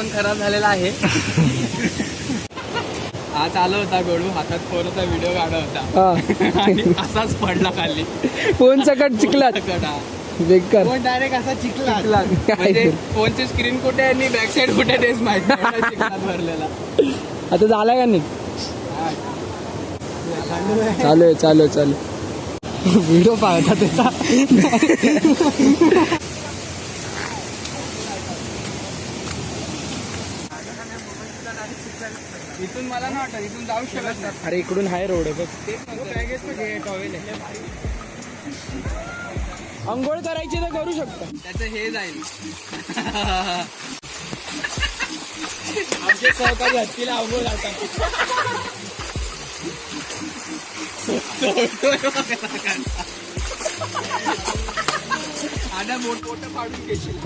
पण खराब झालेला आहे. हा चालू होता गडू हातात फोनचा व्हिडिओ काढत होता आणि असाच पडला खाली. फोन सकट चिखलात कडा बेकार. फोन डायरेक्ट असा चिखला. म्हणजे फोनची स्क्रीन कुठे आणि बॅक साइड कुठे तेच माहिती नाही. चिखलात भरलेला. आता झाला का नाही? चालू आहे व्हिडिओ पाहता त्याचा. इथून मला नाही वाटत इथून जाऊ शकत नाही. अरे इकडून हाय रोड आहे बघ. अंघोळ करायची तर करू शकतो. त्याचं हे जाईल. आमचे सहकारी हत्तीला अंघोळ घालतात. आता मोठ पाडून घेशील.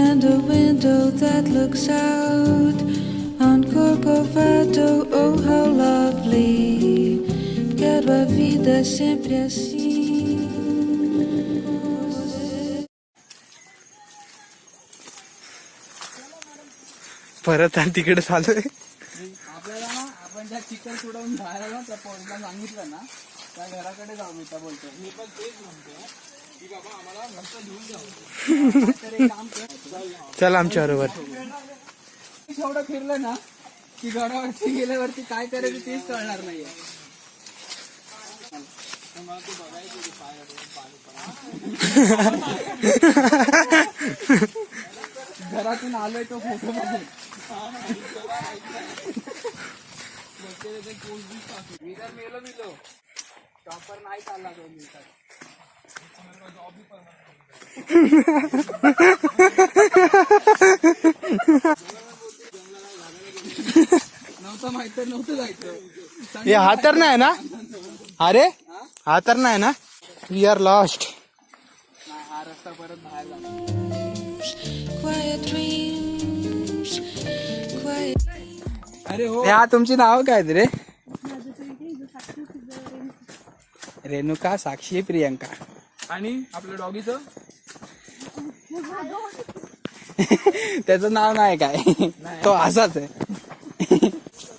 And a window that looks out on Corcovado, oh how lovely. Quero a vida sempre assim. परत आणि तिकडे चालू आहे. आपल्याला ना आपण ज्या चिकन सोडवून बाहेर ना त्या पोरीला सांगितलं ना त्या घराकडे जाऊ मिळता बोलतो. मी पण तेच म्हणतो की बाबा आम्हाला घरचं घेऊन जाऊ. तर एक काम कर चल आमच्या बरोबर. एवढं फिरलं ना की गडावरती गेल्यावरती काय करायचं तेच कळणार नाहीये. घरातून आलोय तो फोटो बघून. मी जर मेलो शॉपर नाही चालला 2 मिनिटात. नव्हतं माहित नव्हतं जायचं. हे हा तर नाही ना? अरे हा तर नाही ना? We are lost. हा रस्ता परत बाहेर जाणार. Quiet dreams, quiet. अरे हो हा तुमची नाव काय रे? रेणुका, साक्षी, प्रियंका. आणि आपल्या डॉगीचं त्याचं नाव नाही काय, तो असाच आहे.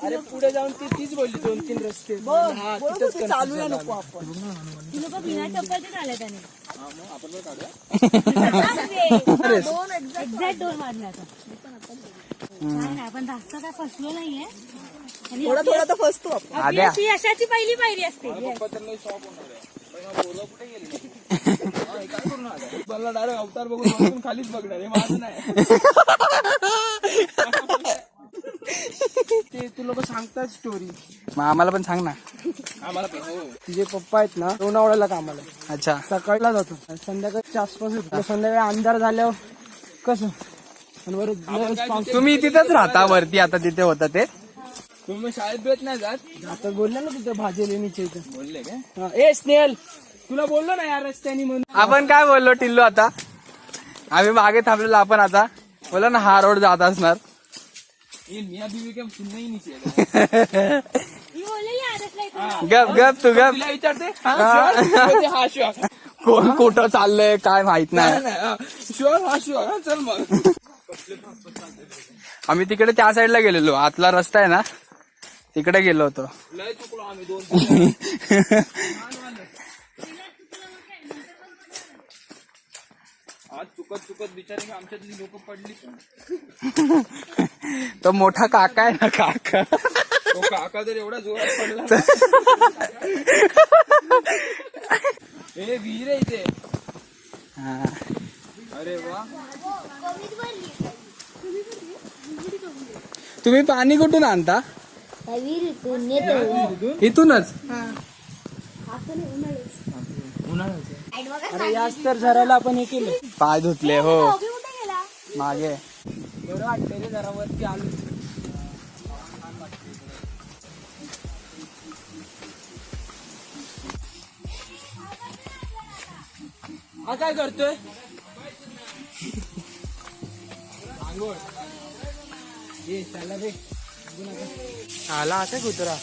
अरे पुढे जाऊन तीच बोलली 2-3 रस्ते. हा तिथंच चालूया नको आपण. बिना चप्पलचे झाले त्याने. आपण पण काढूया. एक्झॅक्ट 2 वाजले आता. नाही आपण जास्त काय फसलो नाहीये. थोडा तर फसतो आपण. आद्या. ती यशाची पहिली पायरी असते. मला डायरेक्ट अवतार बघून खालीच बघणार आहे. माझं नाही. ते तू लोक सांगतात स्टोरी. मग आम्हाला पण सांग ना. आम्हाला पण हो. तिचे पप्पा आहेत ना लोणावळ्याला कामाला. अच्छा. सकाळला जातो संध्याकाळच्या आसपास येतो. संध्याकाळी अंधार झाल्यावर कसं तुम्ही तिथेच राहता वरती. आता तिथे होता ते तुम्ही शाळेत भेट नाही जात. आता बोलले ना तिथे भाजी लेणीच्या इथे. बोलले काय? ए स्नेहल, तुला बोललो ना या रस्त्याने म्हणून. आपण काय बोललो टिल्लू? आता आम्ही मागे थांबलेलो. आपण आता बोला ना हा रोड जात असणार. मियाँ बीवी के सुनने ही नीचे. मी बोललेली आदतला इकडे. गप तू गप. तिला विचारते हा शुअर. कोण कुठं चाललंय काय माहित नाही. शुअर हा शुअर. चल मग. आम्ही तिकडे त्या साईडला गेलेलो. आतला रस्ता आहे ना तिकडे गेलो होतो. लय चुकलो आम्ही 2. आज चुकत बिचारे आमच्यातली लोक पडली पण. तो मोठा काका आहे ना काका. तो काका जर एवढा जोरात पडला. ए विहीर आहे इथे. अरे वा. तुम्ही पाणी कुठून आणता? इथूनच. अरे याच तर झराला आपण हे केलं. पाय धुतले हो कुठे गेला? मागे. बरं वाटतंय रे जरा वरती आलो. हा काय करतोय? आंघोळ. ये चला रे. आला आता कुत्रा.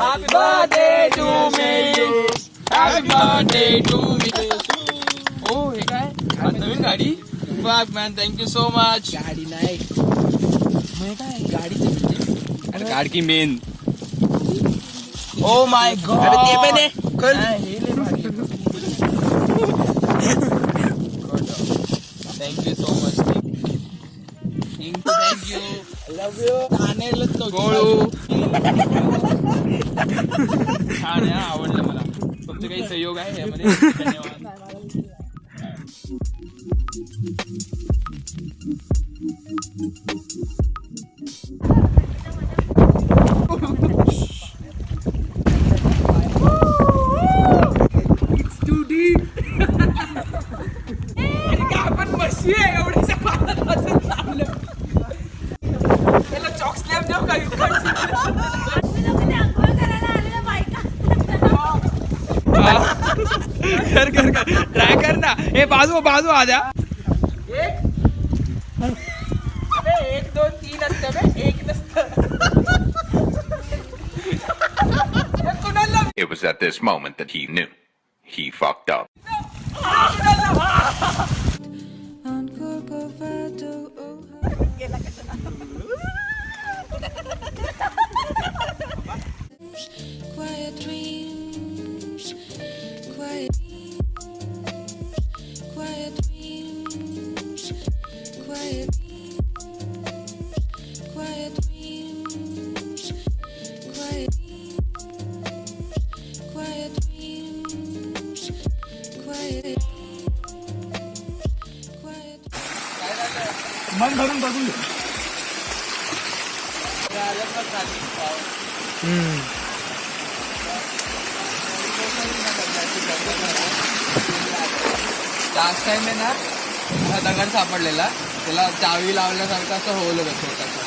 Happy birthday to me. Happy birthday to me. Oh, हे काय? आज नवीन गाडी? Fuck man, thank you so much. गाडी नाही काय गाडीचं अरे गाडी की मेन. Oh my god. अरे ते पण आहे. हे लय भारी. Thank you so much. Thank you. Love you आणेलच तो गोळू. छान आहे, आवडलं मला. तुमचे काही सहयोग आहे यामध्ये धन्यवाद. आपण बसूया एवढ्याच्या पाण्यात वाजून चाललं. त्याला चॉक स्लॅब देऊ का? कर ट्राय कर ना. हे बाजू आद्या. एक 2 3 असतं बे, एक नसतं. It was at this moment that he knew. He fucked up. on Corcovado. Oh, quiet dreams, quiet dreams, quiet dreams, quiet dreams, quiet dreams, quiet dreams, quiet dreams, quiet. मन भरून बघून घे. लास्ट टाइम आहे ना हा दगड सापडलेला, त्याला चावी लावल्यासारखं असं होल होतं छोटंसं.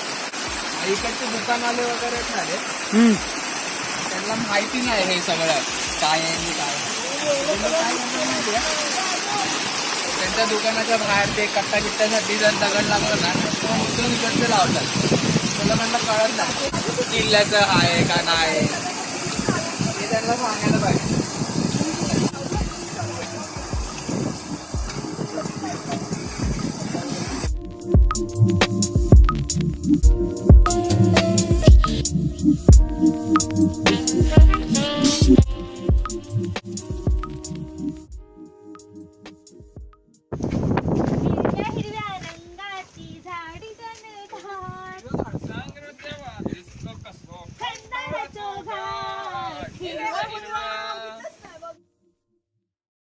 इकडचे दुकानवाले वगैरे आहेत ना रे, त्यांना माहिती नाही हे सगळं काय आहे आणि काय. त्यांच्या दुकानाच्या बाहेर ते कट्टा गिट्ट्यासाठी जर दगड लागलं ना उचलून इकडचे लावतात. त्याला म्हणलं कळत नाही किल्ल्याचं आहे का नाही, हे त्यांना सांगायला पाहिजे.